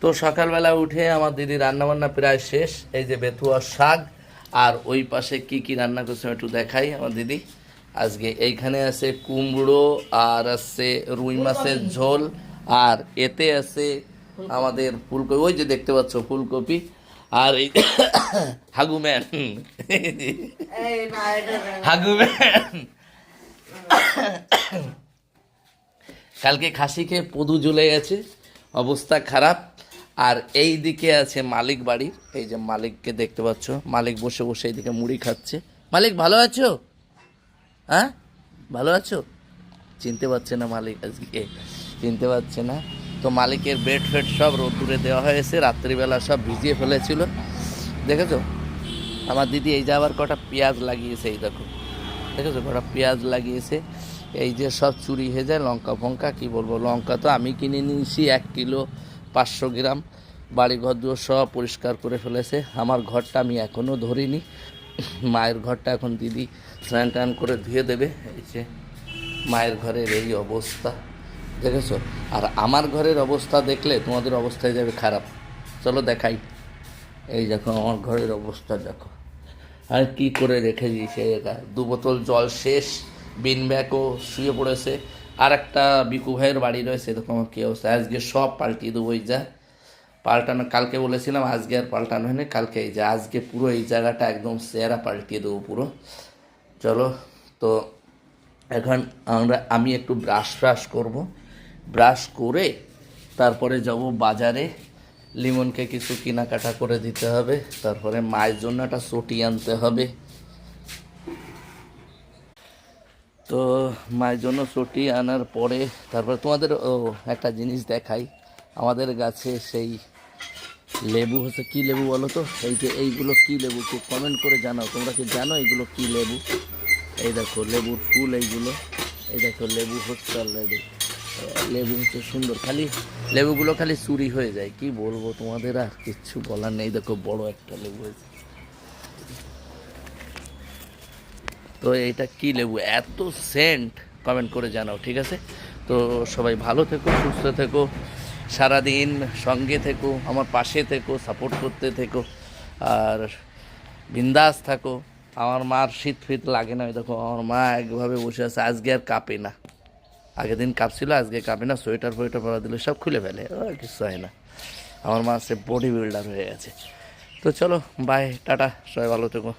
তো সকালবেলা উঠে আমার দিদি রান্নাবান্না প্রায় শেষ। এই যে বেতুয়া শাক, আর ওই পাশে কি কি রান্না করছে একটু দেখাই। আমার দিদি আজকে এইখানে আছে কুমড়ো, আর আছে রুই মাছের ঝোল, আর এতে আছে আমাদের ফুলকপি, ওই যে দেখতে পাচ্ছ ফুলকপি, আর এই হাগুম্যান হাগুম্যান কালকে খাসি খেয়ে পদু জ্বলে গেছে, অবস্থা খারাপ। আর এই দিকে আছে মালিক বাড়ির, এই যে মালিককে দেখতে পাচ্ছ, মালিক বসে বসে এইদিকে মুড়ি খাচ্ছে। মালিক ভালো আছো? হ্যাঁ ভালো আছো? চিনতে পারছে না মালিক, আজকে চিনতে পারছে না। তো মালিকের বেড ফেড সব রোদ্দুরে দেওয়া হয়েছে, রাত্রিবেলা সব ভিজিয়ে ফেলেছিল, দেখেছো? আমার দিদি এই যে আবার কটা পেঁয়াজ লাগিয়েছে, এই দেখো, দেখেছো কটা পেঁয়াজ লাগিয়েছে। এই যে সব চুরি হয়ে যায় লঙ্কা ফঙ্কা, কী বলবো, লঙ্কা তো আমি কিনে নিয়েছি 1 কিলো 500 গ্রাম। বাড়ি ঘর দুয়ার সব পরিষ্কার করে ফেলেছে। আমার ঘরটা আমি এখনও ধরিনি, মায়ের ঘরটা এখন দিদি স্নান টান করে ধুয়ে দেবে। এই যে মায়ের ঘরের এই অবস্থা, দেখেছো? আর আমার ঘরের অবস্থা দেখলে তোমাদের অবস্থায় যাবে খারাপ। চলো দেখাই। এই দেখো আমার ঘরের অবস্থা দেখো, আর কি করে রেখে দিয়েছে। 2 বোতল জল শেষ, বিন ব্যাগও শুয়ে পড়েছে। আর একটা বিকু ভাইয়ের বাড়ি রয়েছে, এরকম কী অবস্থা। আজকে সব পাল্টিয়ে দেবো। এই যা পাল্টানো, কালকে বলেছিলাম, আজকে আর পাল্টানো হয়নি। কালকে এই যে আজকে পুরো এই জায়গাটা একদম সেরা পাল্টিয়ে দেবো পুরো। চলো, তো এখন আমি একটু ব্রাশ করব। ব্রাশ করে তারপরে যাব বাজারে, লিমনকে কিছু কেনাকাটা করে দিতে হবে, তারপরে মায়ের জন্য একটা চটি আনতে হবে। তো মায়ের জন্য চটি আনার পরে তারপরে তোমাদের একটা জিনিস দেখাই। আমাদের গাছে সেই লেবু হচ্ছে, কী লেবু বলো তো? এই যে এইগুলো কী লেবু, একটু কমেন্ট করে জানাও। তোমরা কি জানো এগুলো কী লেবু? এই দেখো লেবুর ফুল এইগুলো, এই দেখো লেবু হচ্ছে অলরেডি। লেবু হচ্ছে সুন্দর, খালি লেবুগুলো খালি চুরি হয়ে যায়, কি বলবো তোমাদের, আর কিচ্ছু বলার নেই। দেখো বড় একটা লেবু হয়েছে। তো এইটা কি লেবু, এত সেন্ট, কমেন্ট করে জানাও, ঠিক আছে? তো সবাই ভালো থেকো, সুস্থ থেকো, সারাদিন সঙ্গে থেকো, আমার পাশে থেকো, সাপোর্ট করতে থেকো, আর বিন্দাস থাকো। আমার মার শীত ফিত লাগে না, দেখো আমার মা একভাবে বসে আছে, আজকে আর কাঁপে না। আগের দিন কাঁপছিল, আজকে কাঁপে না। সোয়েটার ফোয়েটার পরা দিলে সব খুলে ফেলে, কিছু হয় না। আমার মা সে বডি বিল্ডার হয়ে গেছে। তো চলো বাই, টাটা, সবাই ভালো থেকো।